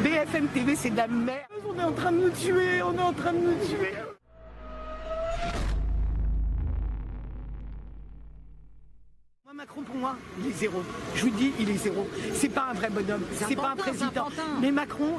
BFM TV, c'est de la merde. On est en train de nous tuer, on est en train de nous tuer. Macron, pour moi, il est zéro. Je vous dis, il est zéro. C'est pas un vrai bonhomme, c'est pas un président. Mais Macron,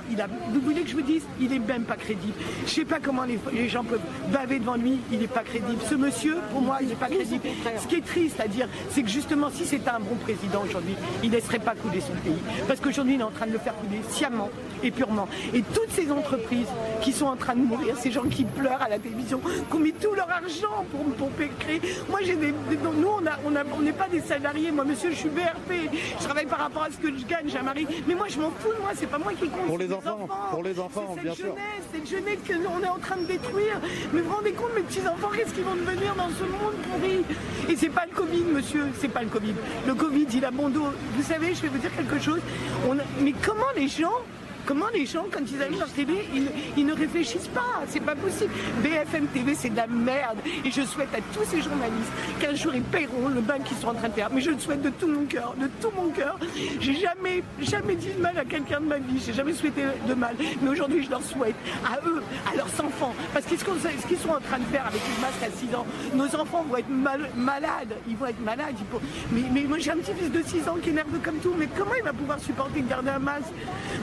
vous voulez que je vous dise, il est même pas crédible. Je sais pas comment les gens peuvent baver devant lui, il est pas crédible. Ce monsieur, pour moi, il n'est pas crédible. Ce qui est triste à dire, c'est que justement, si c'était un bon président aujourd'hui, il laisserait pas couler son pays. Parce qu'aujourd'hui, il est en train de le faire couler sciemment et purement. Et toutes ces entreprises qui sont en train de mourir, ces gens qui pleurent à la télévision, qui ont mis tout leur argent pour créer. Moi, nous, on n'est pas des salarié, moi monsieur je suis BRP, je travaille par rapport à ce que je gagne, j'ai un mari, mais moi je m'en fous de moi, c'est pas moi qui compte. Pour les enfants, bien sûr. C'est cette jeunesse qu'on est en train de détruire. Mais vous vous rendez compte, mes petits enfants, qu'est-ce qu'ils vont devenir dans ce monde pourri? Et c'est pas le Covid, monsieur, c'est pas le Covid. Le Covid, il a bon dos. Vous savez, je vais vous dire quelque chose. Mais comment les gens, quand ils allument leur télé, ils ne réfléchissent pas. C'est pas possible. BFM TV, c'est de la merde. Et je souhaite à tous ces journalistes qu'un jour ils paieront le bain qu'ils sont en train de faire. Mais je le souhaite de tout mon cœur, de tout mon cœur. J'ai jamais dit de mal à quelqu'un de ma vie. J'ai jamais souhaité de mal. Mais aujourd'hui, je leur souhaite à eux, à leurs enfants. Parce que ce qu'ils sont en train de faire avec les masques à 6 ans, nos enfants vont être malades. Ils vont être malades. Mais moi, j'ai un petit fils de 6 ans qui est nerveux comme tout. Mais comment il va pouvoir supporter de garder un masque?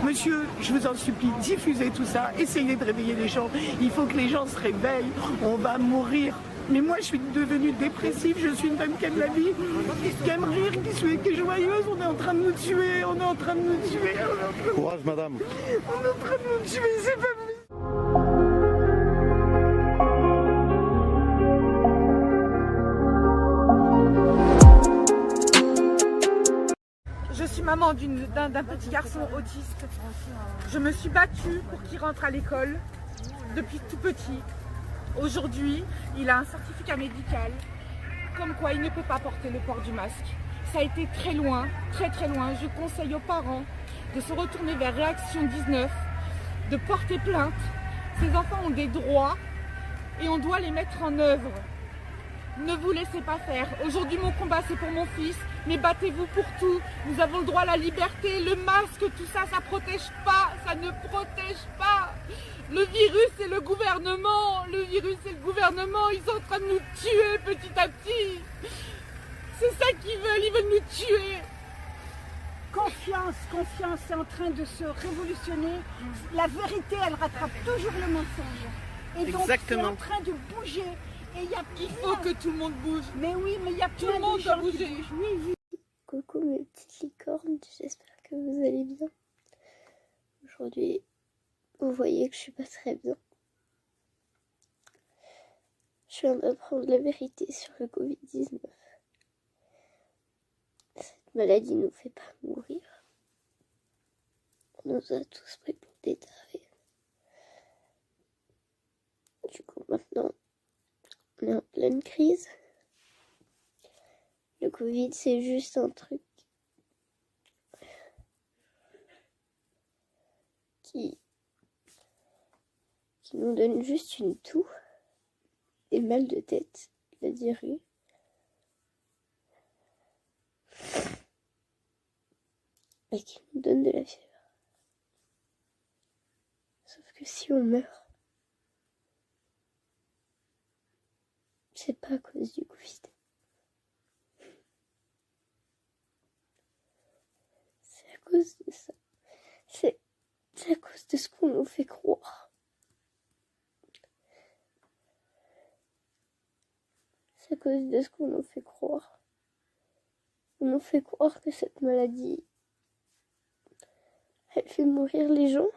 Monsieur, je vous en supplie, diffusez tout ça, essayez de réveiller les gens. Il faut que les gens se réveillent, on va mourir. Mais moi, je suis devenue dépressive, je suis une femme qui aime la vie, qui aime rire, qui est joyeuse. On est en train de nous tuer, on est en train de nous tuer. Courage, madame. On est en train de nous tuer, c'est pas possible. Je suis maman d'un petit garçon autiste. Je me suis battue pour qu'il rentre à l'école depuis tout petit. Aujourd'hui, il a un certificat médical comme quoi il ne peut pas porter le port du masque. Ça a été très loin, très très loin. Je conseille aux parents de se retourner vers Réaction 19, de porter plainte. Ces enfants ont des droits et on doit les mettre en œuvre. Ne vous laissez pas faire. Aujourd'hui, mon combat, c'est pour mon fils. Mais battez-vous pour tout. Nous avons le droit à la liberté. Le masque, tout ça, ça protège pas. Ça ne protège pas. Le virus, c'est le gouvernement. Le virus, c'est le gouvernement. Ils sont en train de nous tuer petit à petit. C'est ça qu'ils veulent. Ils veulent nous tuer. Confiance, c'est en train de se révolutionner. La vérité, elle rattrape toujours le mensonge. Et donc, c'est en train de bouger. Il faut que tout le monde bouge. Mais oui, mais il y a tout le monde doit bouger. Oui. Coucou mes petites licornes, j'espère que vous allez bien. Aujourd'hui, vous voyez que je suis pas très bien. Je viens d'apprendre la vérité sur le Covid-19. Cette maladie nous fait pas mourir. On nous a tous pris pour des tarés. Du coup, maintenant, on est en pleine crise. Le Covid, c'est juste un truc qui nous donne juste une toux, des mal de tête, la diarrhée. Et qui nous donne de la fièvre. Sauf que si on meurt, c'est pas à cause du Covid. C'est à cause de ça. C'est à cause de ce qu'on nous fait croire. C'est à cause de ce qu'on nous fait croire. On nous fait croire que cette maladie, elle fait mourir les gens.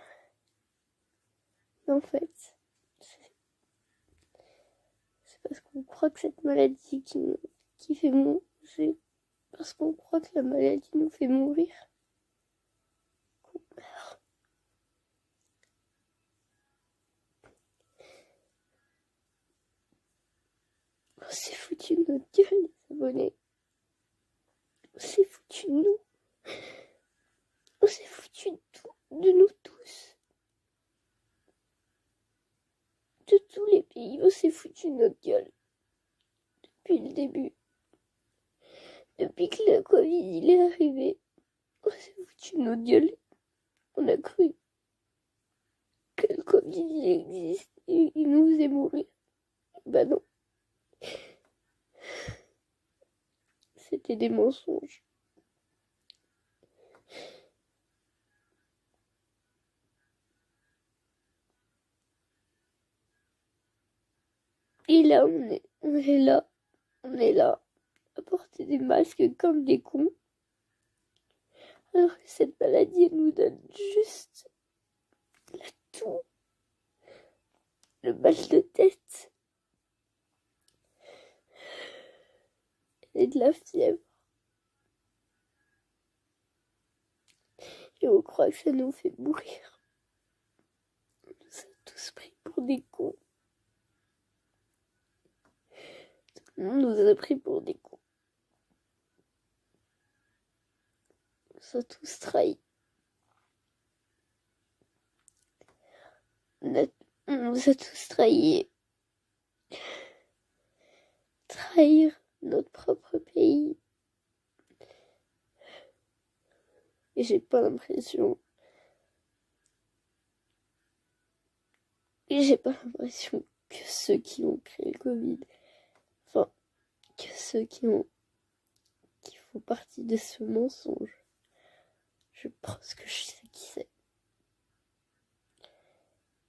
Mais en fait, c'est parce qu'on croit que cette maladie qui fait mourir, c'est parce qu'on croit que la maladie nous fait mourir qu'on meurt. On s'est foutu de notre gueule, les abonnés. On s'est foutu de nous. On s'est foutu de nous tous. De tous les pays, on s'est foutu de notre gueule. Depuis le début. Depuis que le Covid il est arrivé, on s'est foutu de notre gueule. On a cru Covid il existe et il nous faisait mourir. Bah non. C'était des mensonges. Et là, on est là, à porter des masques comme des cons. Alors que cette maladie, elle nous donne juste la toux, le mal de tête et de la fièvre. Et on croit que ça nous fait mourir. On nous a tous pris pour des cons. On nous a pris pour des cons. On nous a tous trahis. On nous a tous trahis. Trahir notre propre pays. Et j'ai pas l'impression. Que ceux qui ont créé le Covid, enfin, que ceux qui font partie de ce mensonge, je pense que je sais qui c'est.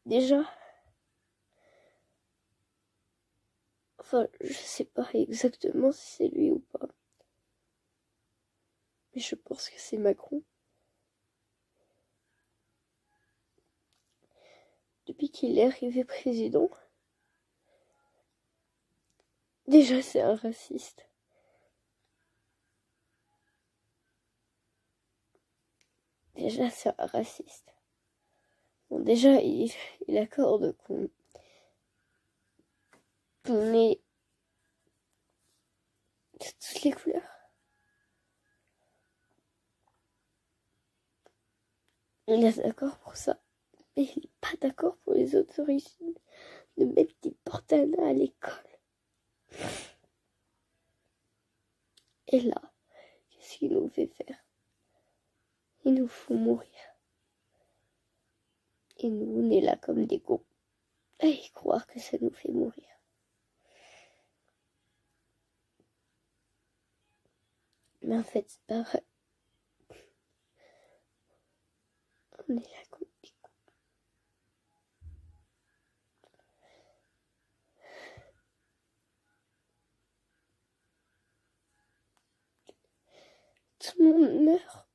Déjà, enfin, je sais pas exactement si c'est lui ou pas, mais je pense que c'est Macron. Depuis qu'il est arrivé président, déjà c'est un raciste. Bon, déjà, il accorde qu'on est de toutes les couleurs. Il est d'accord pour ça. Mais il n'est pas d'accord pour les autres origines. De mettre des portanas à l'école. Et là, qu'est-ce qu'il nous fait faire? Il nous faut mourir. Et nous, on est là comme des cons. À y croire que ça nous fait mourir. Mais en fait, c'est pas vrai. On est là comme des cons. Tout le monde meurt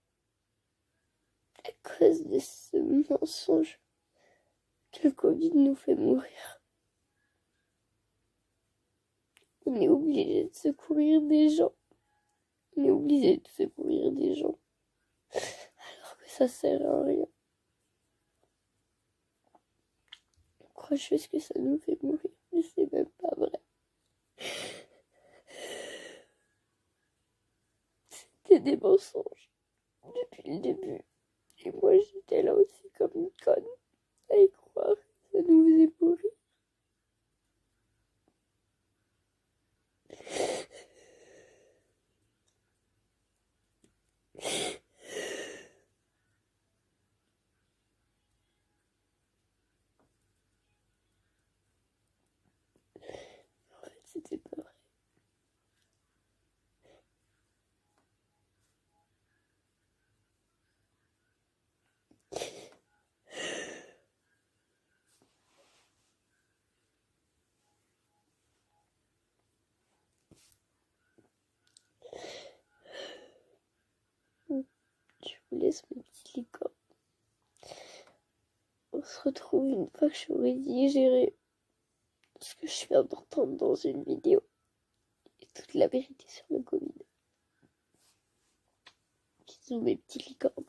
à cause de ce mensonge que le Covid nous fait mourir. On est obligé de secourir des gens. Alors que ça sert à rien. On croit juste que ça nous fait mourir, mais c'est même pas vrai. C'était des mensonges depuis le début. Et moi j'étais là aussi comme une conne à y croire que ça nous faisait mourir. En fait, c'était pas vrai. Je vous laisse mes petits licornes. On se retrouve une fois que j'aurai digéré ce que je viens d'entendre dans une vidéo et toute la vérité sur le Covid. Bisous mes petits licornes.